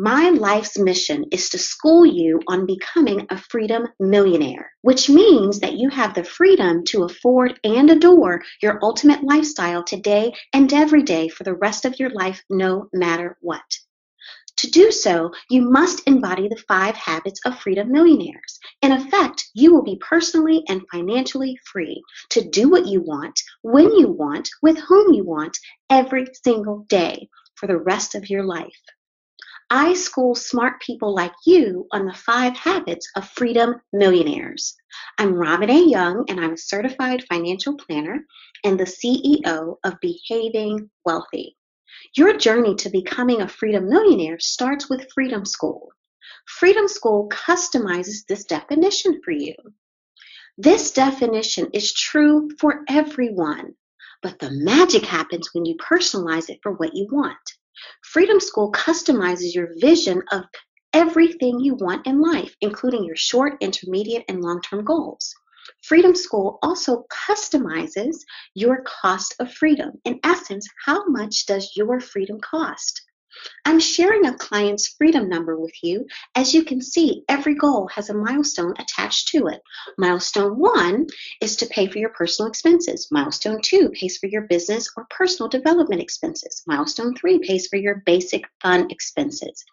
My life's mission is to school you on becoming a freedom millionaire, which means that you have the freedom to afford and adore your ultimate lifestyle today and every day for the rest of your life, no matter what. To do so, you must embody the 5 habits of freedom millionaires. In effect, you will be personally and financially free to do what you want, when you want, with whom you want, every single day for the rest of your life. I school smart people like you on the 5 habits of freedom millionaires. I'm Robin A. Young, and I'm a certified financial planner and the CEO of Behaving Wealthy. Your journey to becoming a freedom millionaire starts with Freedom School. Freedom School customizes this definition for you. This definition is true for everyone, but the magic happens when you personalize it for what you want. Freedom School customizes your vision of everything you want in life, including your short, intermediate, and long-term goals. Freedom School also customizes your cost of freedom. In essence, how much does your freedom cost? I'm sharing a client's freedom number with you. As you can see, every goal has a milestone attached to it. Milestone 1 is to pay for your personal expenses. Milestone 2 pays for your business or personal development expenses. Milestone 3 pays for your basic fun expenses.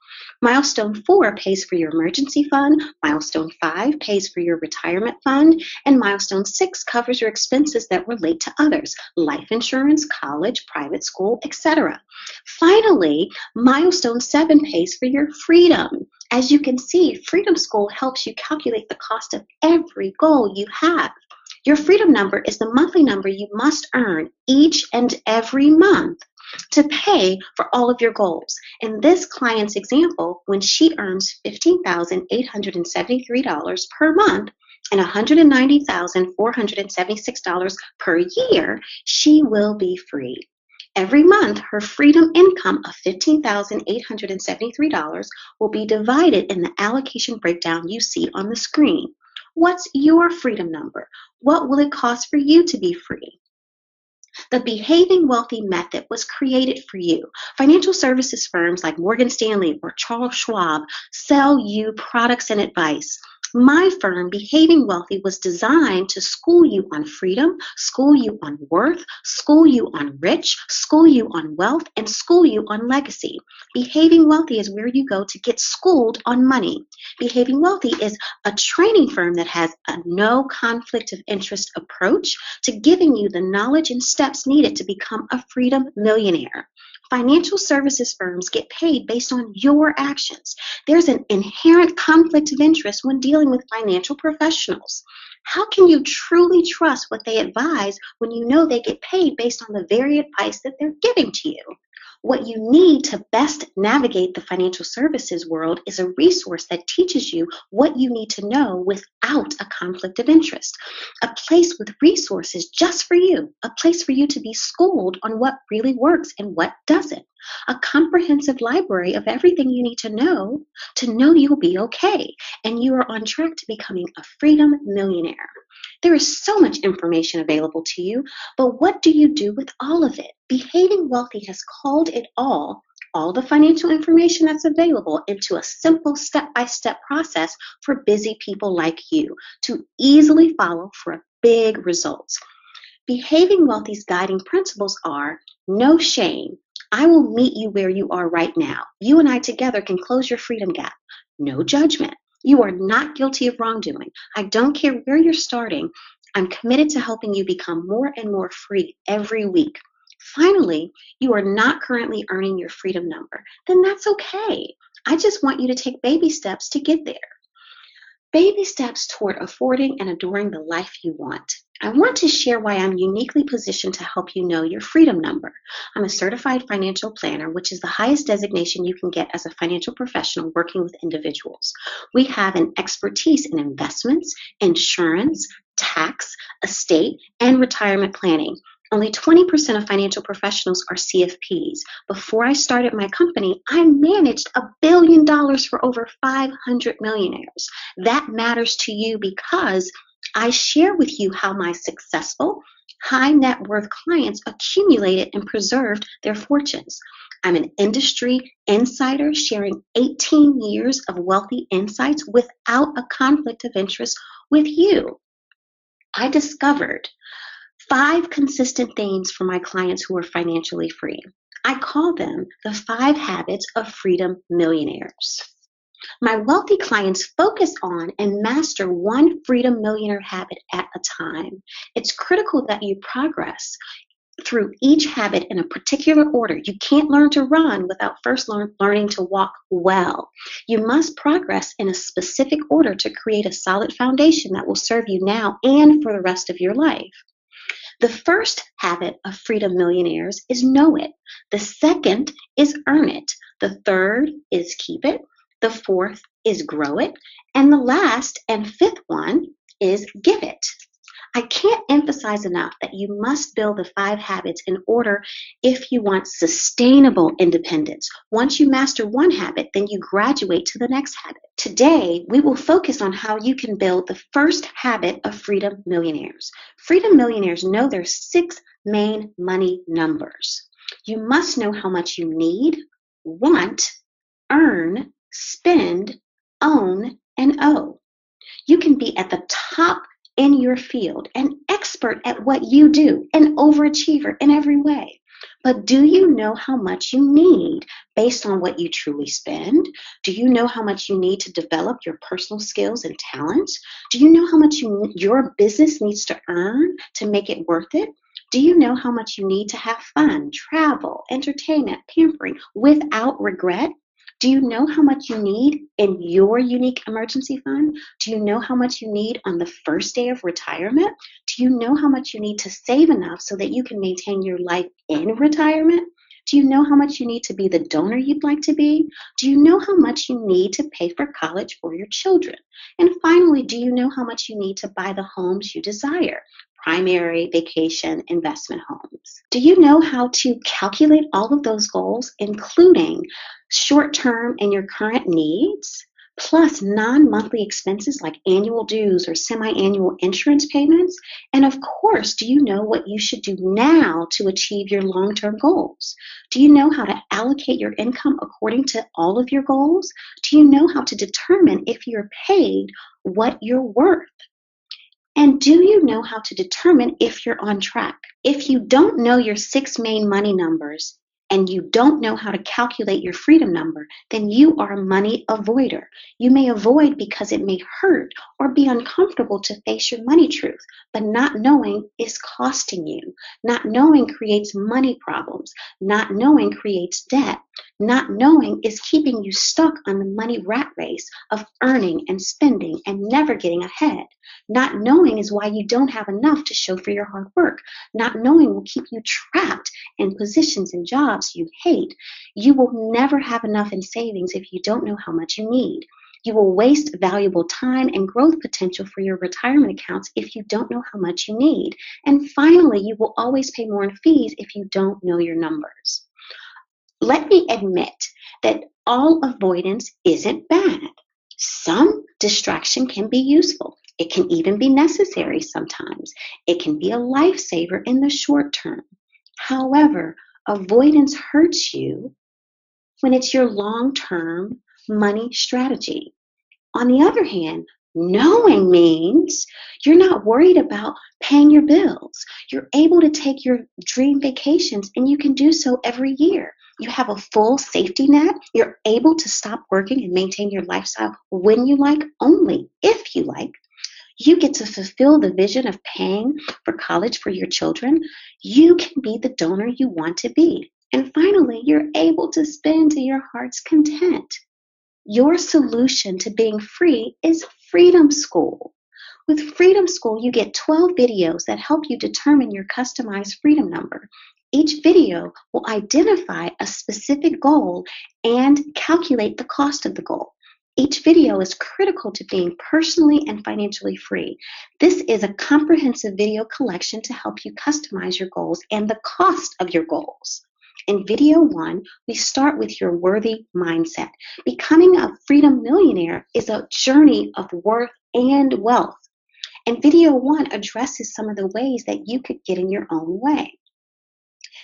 Milestone 4 pays for your emergency fund. Milestone 5 pays for your retirement fund. And milestone 6 covers your expenses that relate to others, life insurance, college, private school, etc. Finally, Milestone 7 pays for your freedom. As you can see, Freedom School helps you calculate the cost of every goal you have. Your freedom number is the monthly number you must earn each and every month to pay for all of your goals. In this client's example, when she earns $15,873 per month and $190,476 per year, she will be free. Every month, her freedom income of $15,873 will be divided in the allocation breakdown you see on the screen. What's your freedom number? What will it cost for you to be free? The Behaving Wealthy method was created for you. Financial services firms like Morgan Stanley or Charles Schwab sell you products and advice. My firm, Behaving Wealthy, was designed to school you on freedom, school you on worth, school you on rich, school you on wealth, and school you on legacy. Behaving Wealthy is where you go to get schooled on money. Behaving Wealthy is a training firm that has a no conflict of interest approach to giving you the knowledge and steps needed to become a freedom millionaire. Financial services firms get paid based on your actions. There's an inherent conflict of interest when dealing with financial professionals. How can you truly trust what they advise when you know they get paid based on the very advice that they're giving to you? What you need to best navigate the financial services world is a resource that teaches you what you need to know without a conflict of interest. A place with resources just for you. A place for you to be schooled on what really works and what doesn't. A comprehensive library of everything you need to know you'll be okay and you are on track to becoming a freedom millionaire. There is so much information available to you, but what do you do with all of it? Behaving Wealthy has called it all the financial information that's available, into a simple step-by-step process for busy people like you to easily follow for big results. Behaving Wealthy's guiding principles are no shame. I will meet you where you are right now. You and I together can close your freedom gap. No judgment. You are not guilty of wrongdoing. I don't care where you're starting. I'm committed to helping you become more and more free every week. Finally, you are not currently earning your freedom number. Then that's okay. I just want you to take baby steps to get there. Baby steps toward affording and adoring the life you want. I want to share why I'm uniquely positioned to help you know your freedom number. I'm a certified financial planner, which is the highest designation you can get as a financial professional working with individuals. We have an expertise in investments, insurance, tax, estate, and retirement planning. Only 20% of financial professionals are CFPs. Before I started my company, I managed $1 billion for over 500 millionaires. That matters to you because I share with you how my successful, high net worth clients accumulated and preserved their fortunes. I'm an industry insider sharing 18 years of wealthy insights without a conflict of interest with you. I discovered 5 consistent themes for my clients who are financially free. I call them the 5 habits of Freedom Millionaires. My wealthy clients focus on and master one Freedom Millionaire habit at a time. It's critical that you progress through each habit in a particular order. You can't learn to run without first learning to walk well. You must progress in a specific order to create a solid foundation that will serve you now and for the rest of your life. The first habit of Freedom Millionaires is know it. The second is earn it. The third is keep it. The fourth is grow it. And the last and fifth one is give it. I can't emphasize enough that you must build the 5 habits in order if you want sustainable independence. Once you master one habit, then you graduate to the next habit. Today, we will focus on how you can build the first habit of Freedom Millionaires. Freedom Millionaires know their 6 main money numbers. You must know how much you need, want, earn, spend, own, and owe. You can be at the top in your field, an expert at what you do, an overachiever in every way. But do you know how much you need based on what you truly spend? Do you know how much you need to develop your personal skills and talents? Do you know how much your business needs to earn to make it worth it? Do you know how much you need to have fun, travel, entertainment, pampering without regret? Do you know how much you need in your unique emergency fund? Do you know how much you need on the first day of retirement? Do you know how much you need to save enough so that you can maintain your life in retirement? Do you know how much you need to be the donor you'd like to be? Do you know how much you need to pay for college for your children? And finally, do you know how much you need to buy the homes you desire? Primary, vacation, investment homes. Do you know how to calculate all of those goals, including short-term and your current needs, plus non-monthly expenses like annual dues or semi-annual insurance payments? And of course, do you know what you should do now to achieve your long-term goals? Do you know how to allocate your income according to all of your goals? Do you know how to determine if you're paid what you're worth? And do you know how to determine if you're on track? If you don't know your 6 main money numbers and you don't know how to calculate your freedom number, then you are a money avoider. You may avoid because it may hurt or be uncomfortable to face your money truth, but not knowing is costing you. Not knowing creates money problems. Not knowing creates debt. Not knowing is keeping you stuck on the money rat race of earning and spending and never getting ahead. Not knowing is why you don't have enough to show for your hard work. Not knowing will keep you trapped in positions and jobs you hate. You will never have enough in savings if you don't know how much you need. You will waste valuable time and growth potential for your retirement accounts if you don't know how much you need. And finally, you will always pay more in fees if you don't know your numbers. Let me admit that all avoidance isn't bad. Some distraction can be useful. It can even be necessary sometimes. It can be a lifesaver in the short term. However, avoidance hurts you when it's your long-term money strategy. On the other hand, knowing means you're not worried about paying your bills. You're able to take your dream vacations and you can do so every year. You have a full safety net. You're able to stop working and maintain your lifestyle when you like, only if you like. You get to fulfill the vision of paying for college for your children. You can be the donor you want to be. And finally, you're able to spend to your heart's content. Your solution to being free is Freedom School. With Freedom School, you get 12 videos that help you determine your customized freedom number. Each video will identify a specific goal and calculate the cost of the goal. Each video is critical to being personally and financially free. This is a comprehensive video collection to help you customize your goals and the cost of your goals. In video 1, we start with your worthy mindset. Becoming a Freedom Millionaire is a journey of worth and wealth. And video 1 addresses some of the ways that you could get in your own way.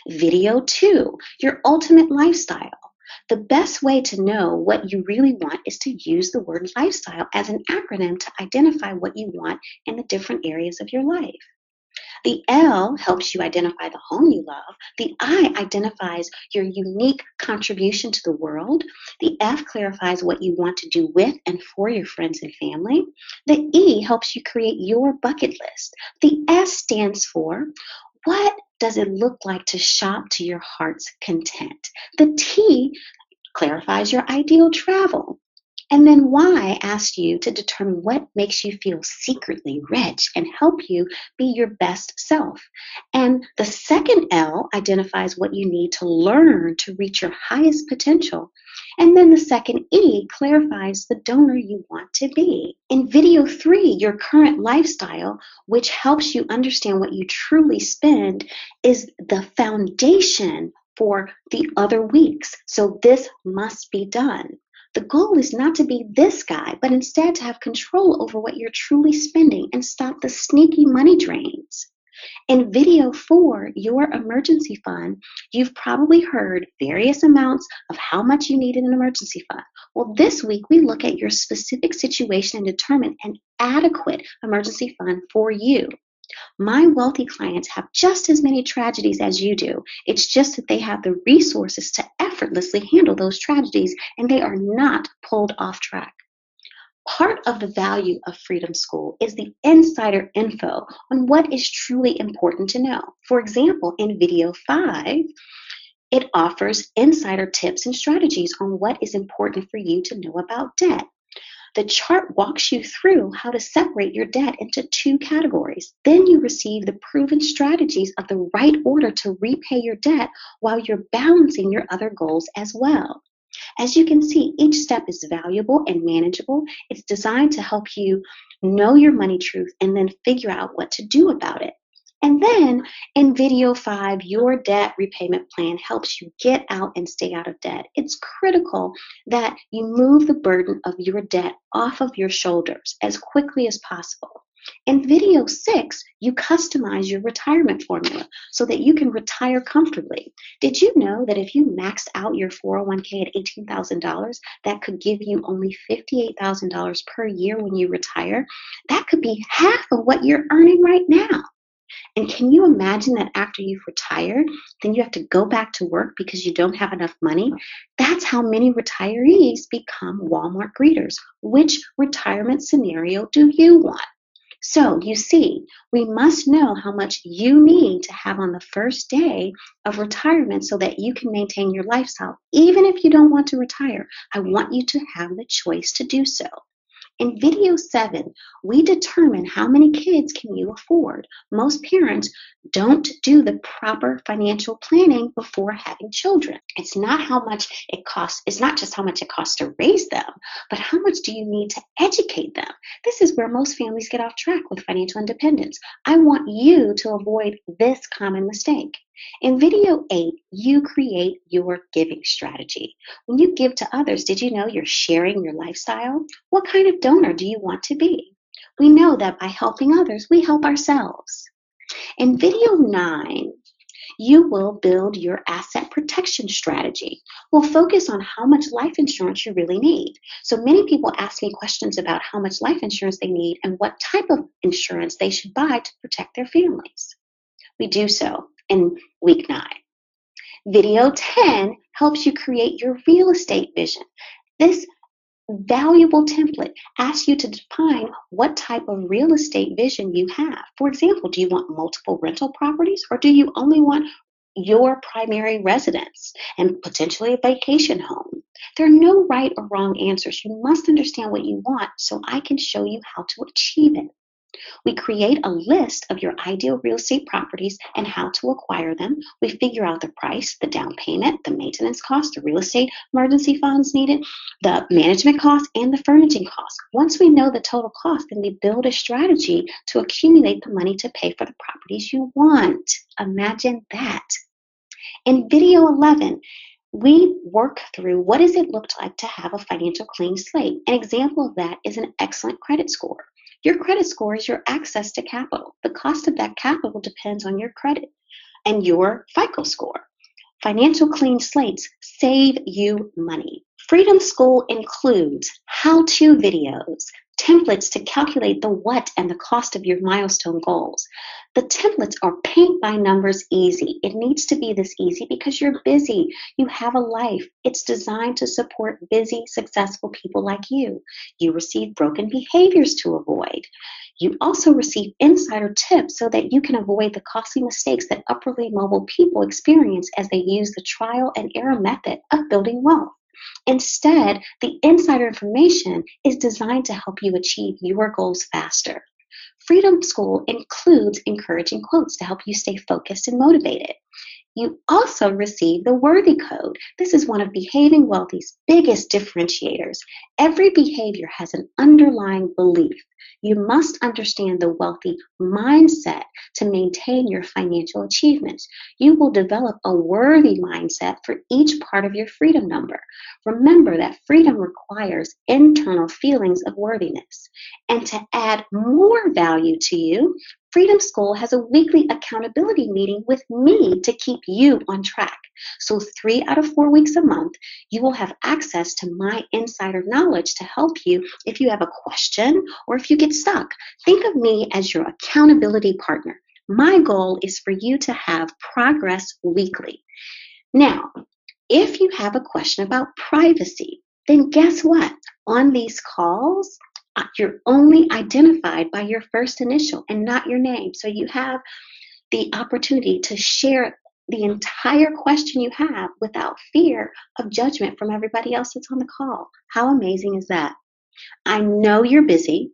Video 2, your ultimate lifestyle. The best way to know what you really want is to use the word lifestyle as an acronym to identify what you want in the different areas of your life. The L helps you identify the home you love. The I identifies your unique contribution to the world. The F clarifies what you want to do with and for your friends and family. The E helps you create your bucket list. The S stands for what does it look like to shop to your heart's content? The T clarifies your ideal travel. And then why asks you to determine what makes you feel secretly rich and help you be your best self. And the second L identifies what you need to learn to reach your highest potential. And then the second E clarifies the donor you want to be. In video 3, your current lifestyle, which helps you understand what you truly spend, is the foundation for the other weeks. So this must be done. The goal is not to be this guy, but instead to have control over what you're truly spending and stop the sneaky money drains. In video 4, your emergency fund, you've probably heard various amounts of how much you need in an emergency fund. Well, this week we look at your specific situation and determine an adequate emergency fund for you. My wealthy clients have just as many tragedies as you do. It's just that they have the resources to effortlessly handle those tragedies and they are not pulled off track. Part of the value of Freedom School is the insider info on what is truly important to know. For example, in video 5, it offers insider tips and strategies on what is important for you to know about debt. The chart walks you through how to separate your debt into 2 categories. Then you receive the proven strategies of the right order to repay your debt while you're balancing your other goals as well. As you can see, each step is valuable and manageable. It's designed to help you know your money truth and then figure out what to do about it. And then in video 5, your debt repayment plan helps you get out and stay out of debt. It's critical that you move the burden of your debt off of your shoulders as quickly as possible. In video 6, you customize your retirement formula so that you can retire comfortably. Did you know that if you maxed out your 401k at $18,000, that could give you only $58,000 per year when you retire? That could be half of what you're earning right now. And can you imagine that after you've retired, then you have to go back to work because you don't have enough money? That's how many retirees become Walmart greeters. Which retirement scenario do you want? So you see, we must know how much you need to have on the first day of retirement so that you can maintain your lifestyle. Even if you don't want to retire, I want you to have the choice to do so. In video 7, we determine how many kids can you afford. Most parents don't do the proper financial planning before having children. It's not how much it costs. It's not just how much it costs to raise them, but how much do you need to educate them? This is where most families get off track with financial independence. I want you to avoid this common mistake. In video 8, you create your giving strategy. When you give to others, did you know you're sharing your lifestyle? What kind of donor do you want to be? We know that by helping others, we help ourselves. In video 9, you will build your asset protection strategy. We'll focus on how much life insurance you really need. So many people ask me questions about how much life insurance they need and what type of insurance they should buy to protect their families. We do so in week 9. Video 10 helps you create your real estate vision. This valuable template asks you to define what type of real estate vision you have. For example, do you want multiple rental properties or do you only want your primary residence and potentially a vacation home? There are no right or wrong answers. You must understand what you want so I can show you how to achieve it. We create a list of your ideal real estate properties and how to acquire them. We figure out the price, the down payment, the maintenance cost, the real estate emergency funds needed, the management cost, and the furnishing cost. Once we know the total cost, then we build a strategy to accumulate the money to pay for the properties you want. Imagine that. In video 11, we work through what does it look like to have a financial clean slate. An example of that is an excellent credit score. Your credit score is your access to capital. The cost of that capital depends on your credit. and your FICO score. Financial clean slates save you money. Freedom School includes how-to videos, templates to calculate the what and the cost of your milestone goals. The templates are paint by numbers easy. It needs to be this easy because you're busy. You have a life. It's designed to support busy, successful people like you. You receive broken behaviors to avoid. You also receive insider tips so that you can avoid the costly mistakes that upwardly mobile people experience as they use the trial and error method of building wealth. Instead, the insider information is designed to help you achieve your goals faster. Freedom School includes encouraging quotes to help you stay focused and motivated. You also receive the Worthy Code. This is one of Behaving Wealthy's biggest differentiators. Every behavior has an underlying belief. You must understand the wealthy mindset to maintain your financial achievements. You will develop a worthy mindset for each part of your freedom number. Remember that freedom requires internal feelings of worthiness. And to add more value to you, Freedom School has a weekly accountability meeting with me to keep you on track. So 3 out of 4 weeks a month, you will have access to my insider knowledge to help you if you have a question or if you get stuck. Think of me as your accountability partner. My goal is for you to have progress weekly. Now, if you have a question about privacy, then guess what? On these calls, you're only identified by your first initial and not your name. So you have the opportunity to share the entire question you have without fear of judgment from everybody else that's on the call. How amazing is that? I know you're busy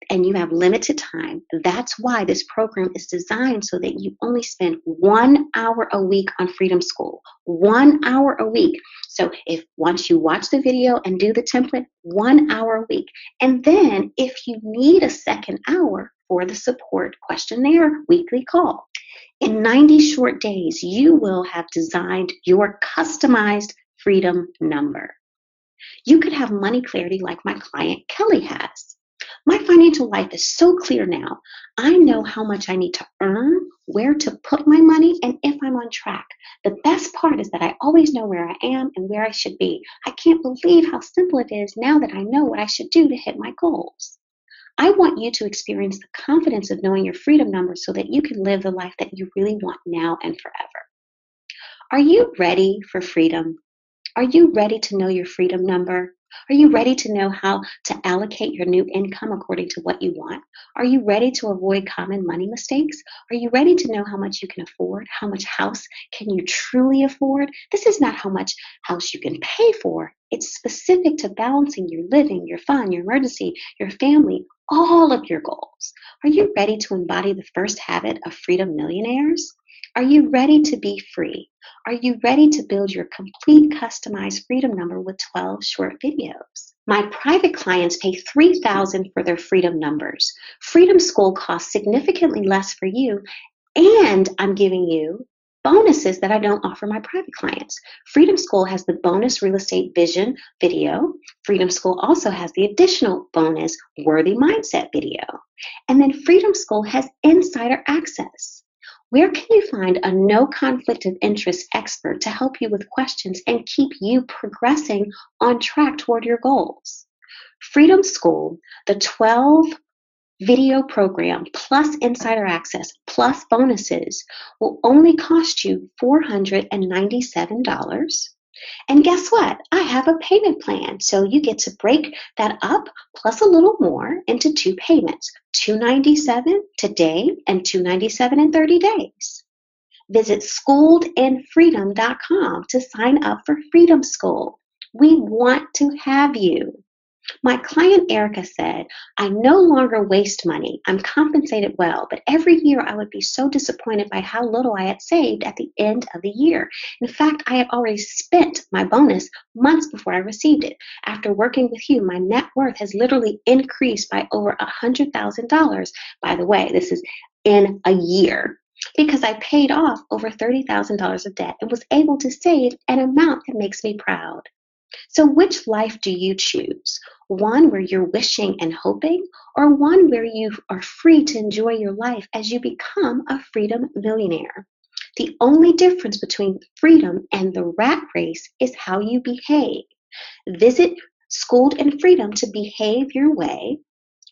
and you have limited time. That's why this program is designed so that you only spend 1 hour a week on Freedom School. 1 hour a week. So if once you watch the video and do the template, 1 hour a week. And then if you need a second hour for the support questionnaire weekly call, in 90 short days, you will have designed your customized freedom number. You could have money clarity like my client Kelly has. My financial life is so clear now. I know how much I need to earn, where to put my money, and if I'm on track. The best part is that I always know where I am and where I should be. I can't believe how simple it is now that I know what I should do to hit my goals. I want you to experience the confidence of knowing your freedom number so that you can live the life that you really want now and forever. Are you ready for freedom? Are you ready to know your freedom number? Are you ready to know how to allocate your new income according to what you want? Are you ready to avoid common money mistakes? Are you ready to know how much you can afford? How much house can you truly afford? This is not how much house you can pay for. It's specific to balancing your living, your fun, your emergency, your family, all of your goals. Are you ready to embody the first habit of Freedom Millionaires? Are you ready to be free? Are you ready to build your complete customized freedom number with 12 short videos? My private clients pay $3,000 for their freedom numbers. Freedom School costs significantly less for you, and I'm giving you bonuses that I don't offer my private clients. Freedom School has the bonus real estate vision video. Freedom School also has the additional bonus worthy mindset video. And then Freedom School has insider access. Where can you find a no conflict of interest expert to help you with questions and keep you progressing on track toward your goals? Freedom School, the 12 video program plus insider access plus bonuses will only cost you $497. And guess what? I have a payment plan. So you get to break that up plus a little more into 2 payments, $297 today and $297 in 30 days. Visit schooledinfreedom.com to sign up for Freedom School. We want to have you. My client Erica said, I no longer waste money. I'm compensated well, but every year I would be so disappointed by how little I had saved at the end of the year. In fact, I had already spent my bonus months before I received it. After working with you, my net worth has literally increased by over $100,000. By the way, this is in a year, because I paid off over $30,000 of debt and was able to save an amount that makes me proud. So which life do you choose? One where you're wishing and hoping, or one where you are free to enjoy your life as you become a freedom millionaire? The only difference between freedom and the rat race is how you behave. Visit Schooled in Freedom to behave your way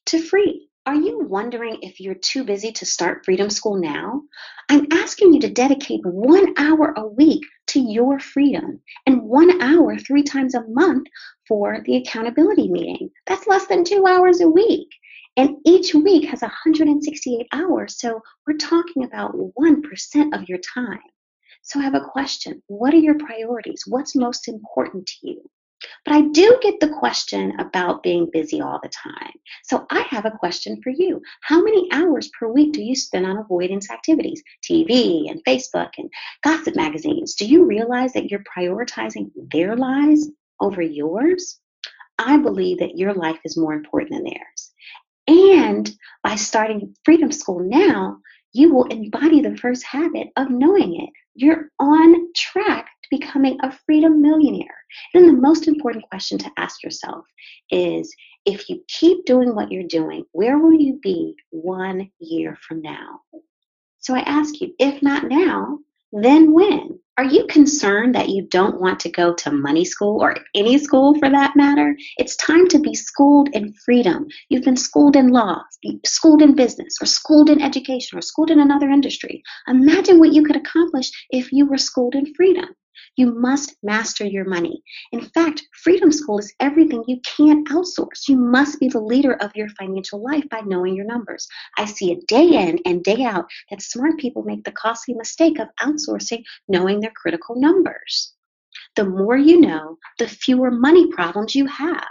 to free. Are you wondering if you're too busy to start Freedom School now? I'm asking you to dedicate 1 hour a week to your freedom and 1 hour 3 times a month for the accountability meeting. That's less than 2 hours a week. And each week has 168 hours. So we're talking about 1% of your time. So I have a question. What are your priorities? What's most important to you? But I do get the question about being busy all the time. So I have a question for you. How many hours per week do you spend on avoidance activities, TV and Facebook and gossip magazines? Do you realize that you're prioritizing their lives over yours? I believe that your life is more important than theirs. And by starting Freedom School now, you will embody the first habit of knowing it. You're on track to becoming a freedom millionaire. And the most important question to ask yourself is, if you keep doing what you're doing, where will you be 1 year from now? So I ask you, if not now, then when? Are you concerned that you don't want to go to money school or any school for that matter? It's time to be schooled in freedom. You've been schooled in law, schooled in business, or schooled in education, or schooled in another industry. Imagine what you could accomplish if you were schooled in freedom. You must master your money. In fact, Freedom School is everything you can't outsource. You must be the leader of your financial life by knowing your numbers. I see it day in and day out that smart people make the costly mistake of outsourcing knowing their critical numbers. The more you know, the fewer money problems you have.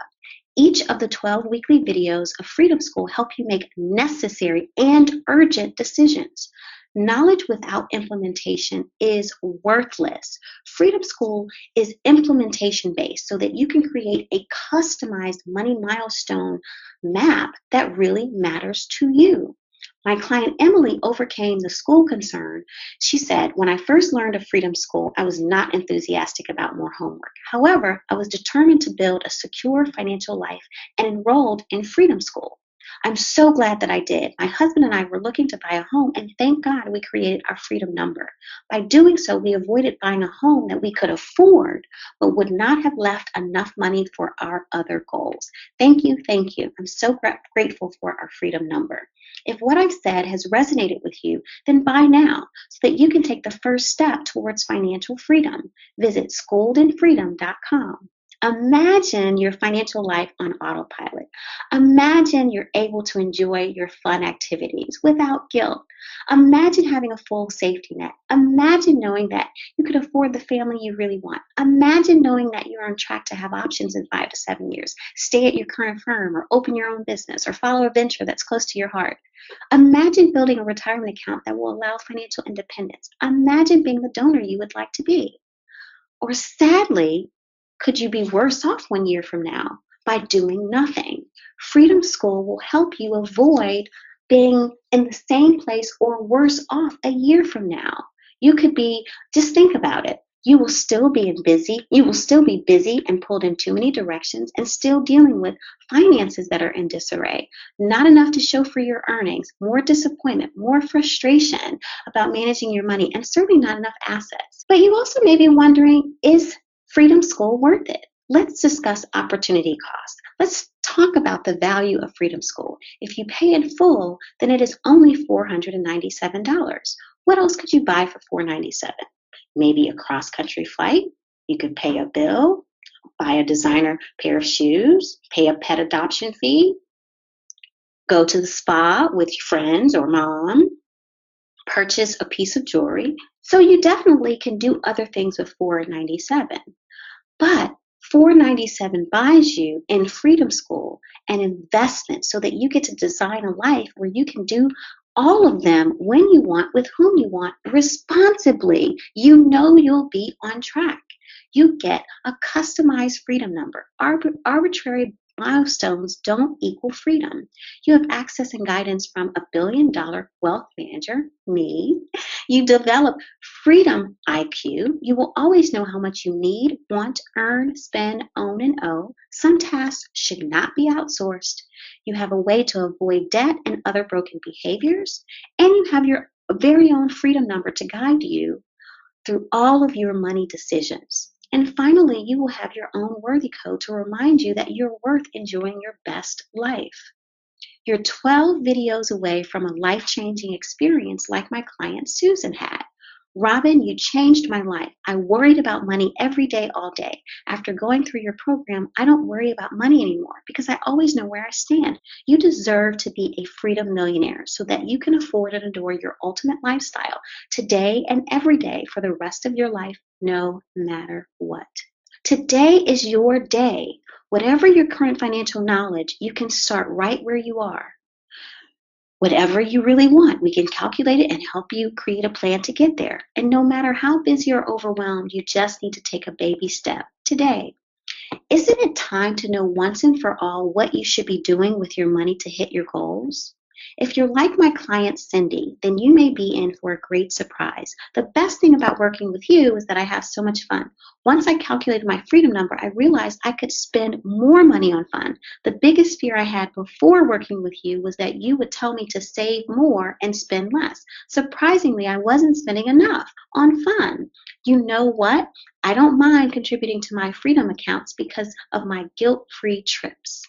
Each of the 12 weekly videos of Freedom School help you make necessary and urgent decisions. Knowledge without implementation is worthless. Freedom School is implementation based so that you can create a customized money milestone map that really matters to you. My client Emily overcame the school concern. She said, when I first learned of Freedom School, I was not enthusiastic about more homework. However, I was determined to build a secure financial life and enrolled in Freedom School. I'm so glad that I did. My husband and I were looking to buy a home, and thank God we created our freedom number. By doing so, we avoided buying a home that we could afford, but would not have left enough money for our other goals. Thank you, thank you. I'm so grateful for our freedom number. If what I've said has resonated with you, then buy now so that you can take the first step towards financial freedom. Visit schooledinfreedom.com. Imagine your financial life on autopilot. Imagine you're able to enjoy your fun activities without guilt. Imagine having a full safety net. Imagine knowing that you could afford the family you really want. Imagine knowing that you're on track to have options in 5 to 7 years. Stay at your current firm or open your own business or follow a venture that's close to your heart. Imagine building a retirement account that will allow financial independence. Imagine being the donor you would like to be. Or sadly, could you be worse off 1 year from now by doing nothing? Freedom School will help you avoid being in the same place or worse off a year from now. You could be, just think about it. You will still be busy and pulled in too many directions and still dealing with finances that are in disarray. Not enough to show for your earnings, more disappointment, more frustration about managing your money, and certainly not enough assets. But you also may be wondering, is Freedom School worth it? Let's discuss opportunity cost. Let's talk about the value of Freedom School. If you pay in full, then it is only $497. What else could you buy for $497? Maybe a cross-country flight. You could pay a bill, buy a designer pair of shoes, pay a pet adoption fee, go to the spa with friends or mom, purchase a piece of jewelry. So you definitely can do other things with $497. But $497 buys you in Freedom School an investment so that you get to design a life where you can do all of them when you want, with whom you want, responsibly. You know you'll be on track. You get a customized freedom number. Arbitrary milestones don't equal freedom. You have access and guidance from a billion-dollar wealth manager, me. You develop freedom IQ. You will always know how much you need, want, earn, spend, own, and owe. Some tasks should not be outsourced. You have a way to avoid debt and other broken behaviors, and you have your very own freedom number to guide you through all of your money decisions. And finally, you will have your own worthy code to remind you that you're worth enjoying your best life. You're 12 videos away from a life changing experience like my client Susan had. Robin, you changed my life. I worried about money every day, all day. After going through your program, I don't worry about money anymore because I always know where I stand. You deserve to be a freedom millionaire so that you can afford and adore your ultimate lifestyle today and every day for the rest of your life, no matter what. Today is your day. Whatever your current financial knowledge, you can start right where you are. Whatever you really want, we can calculate it and help you create a plan to get there. And no matter how busy or overwhelmed, you just need to take a baby step today. Isn't it time to know once and for all what you should be doing with your money to hit your goals? If you're like my client Cindy, then you may be in for a great surprise. The best thing about working with you is that I have so much fun. Once I calculated my freedom number, I realized I could spend more money on fun. The biggest fear I had before working with you was that you would tell me to save more and spend less. Surprisingly, I wasn't spending enough on fun. You know what? I don't mind contributing to my freedom accounts because of my guilt-free trips.